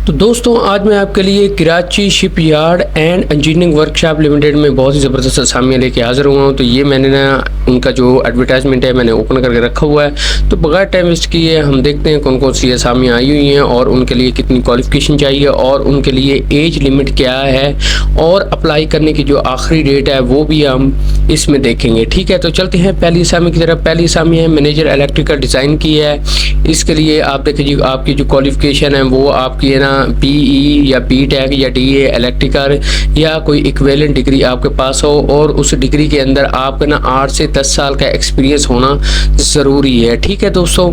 तो दोस्तों आज मैं आपके लिए Karachi shipyard and engineering workshop limited में बहुत ही ज़बरदस्त असामियाँ लेके हाज़िर हुआ हूँ। तो ये मैंने ना उनका जो एडवर्टाइजमेंट है मैंने ओपन करके रखा हुआ है। तो बगैर टाइम वेस्ट किए हम देखते हैं कौन कौन सी असामियाँ आई हुई हैं और उनके लिए कितनी क्वालिफ़िकेशन चाहिए और उनके लिए एज लिमिट क्या है और अप्लाई करने की जो आखिरी डेट है वो भी हम इसमें देखेंगे। ठीक है, तो चलते हैं पहली असामी की तरफ। पहली असामी है मैनेजर इलेक्ट्रिकल डिज़ाइन की है। इसके लिए आप देखिए आपकी जो क्वालिफ़िकेशन है वो आपकी है ना BE या BTech या DA इलेक्ट्रिकल या कोई इक्विवेलेंट डिग्री आपके पास हो और उस डिग्री के अंदर आपका ना 8 से 10 साल का एक्सपीरियंस होना ज़रूरी है। ठीक है दोस्तों,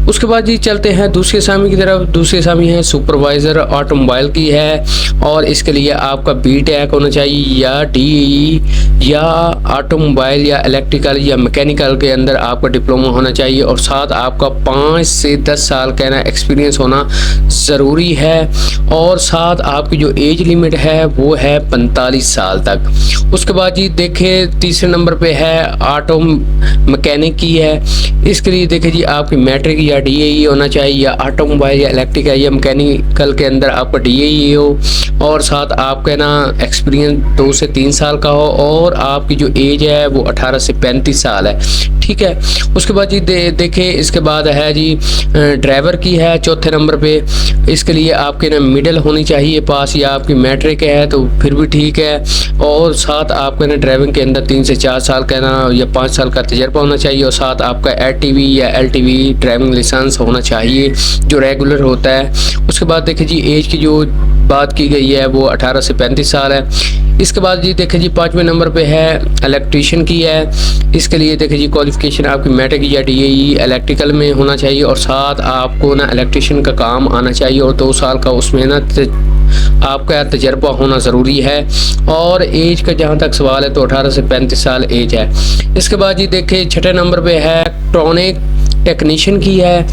उसके बाद जी चलते हैं दूसरी असामी की तरफ। दूसरी असामी है सुपरवाइज़र ऑटोमोबाइल की है और इसके लिए आपका BTech होना चाहिए या DE या ऑटोमोबाइल या इलेक्ट्रिकल या मैकेनिकल के अंदर आपका डिप्लोमा होना चाहिए और साथ आपका 5 से 10 साल का ना एक्सपीरियंस होना ज़रूरी है और साथ आपकी जो एज लिमिट है वो है 45 साल तक। उसके बाद जी देखें तीसरे नंबर पे है ऑटो मैकेनिक की है। इसके लिए देखिए जी आपकी मैट्रिक या DAE होना चाहिए या ऑटोमोबाइल या इलेक्ट्रिकल या मैकेनिकल के अंदर आपका DAE हो और साथ आपका ना एक्सपीरियंस 2 से 3 साल का हो और आपकी जो एज है वो 18 से 35 साल है। ठीक है, उसके बाद जी देखें इसके बाद है जी ड्राइवर की है चौथे नंबर पे। इसके लिए आपके ना मिडिल होनी चाहिए पास या आपकी मैट्रिक है तो फिर भी ठीक है और साथ आपका ना ड्राइविंग के अंदर 3 से 4 साल का ना या 5 साल का तजर्बा होना चाहिए और साथ आपका ATV या LTV ड्राइविंग लाइसेंस होना चाहिए जो रेगुलर होता है। उसके बाद देखिए जी एज की जो बात की गई है वो 18 से 35 साल है। इसके बाद जी देखिए जी 5वें नंबर पे है इलेक्ट्रीशियन की है। इसके लिए देखिए जी क्वालिफ़िकेशन आपकी मैट्रिक या DAE इलेक्ट्रिकल में होना चाहिए और साथ आपको ना इलेक्ट्रीशियन का काम आना चाहिए और 2 साल का उसमें ना आपका तजर्बा होना ज़रूरी है और एज का जहाँ तक सवाल है तो 18 से 35 साल एज है। इसके बाद जी देखिए छठे नंबर पे है इलेक्ट्रॉनिक टेक्नीशियन की है।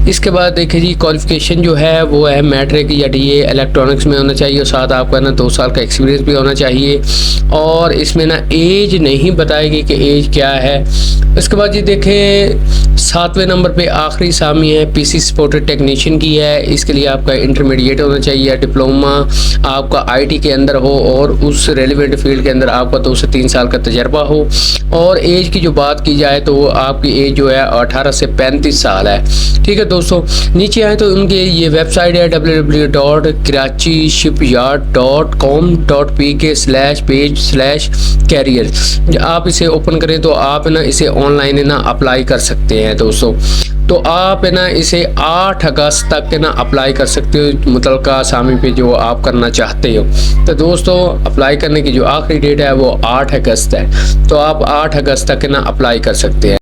इसके बाद देखिए जी क्वालिफ़िकेशन जो है वो है मैट्रिक या DA इलेक्ट्रॉनिक्स में होना चाहिए और साथ आपका ना 2 साल का एक्सपीरियंस भी होना चाहिए और इसमें ना एज नहीं बताएगी कि एज क्या है। इसके बाद जी देखें 7वें नंबर पे आखिरी सामी है PC सपोर्टेड टेक्नीशियन की है। इसके लिए आपका इंटरमीडिएट होना चाहिए, डिप्लोमा आपका IT के अंदर हो और उस रेलिवेंट फील्ड के अंदर आपका 2 से 3 साल का तजर्बा हो और एज की जो बात की जाए तो आपकी एज जो है 18 से 35 साल है। ठीक है दोस्तों, नीचे आए तो उनके ये वेबसाइट है www.karachishipyard.com.pk/page/career। आप इसे ओपन करें तो आप ना इसे ऑनलाइन ना अप्लाई कर सकते हैं दोस्तों। तो आप है ना इसे 8 अगस्त तक ना अप्लाई कर सकते हो मुतलका असामी पे जो आप करना चाहते हो। तो दोस्तों अप्लाई करने की जो आखिरी डेट है वो 8 अगस्त है, तो आप 8 अगस्त तक ना अप्लाई कर सकते हैं।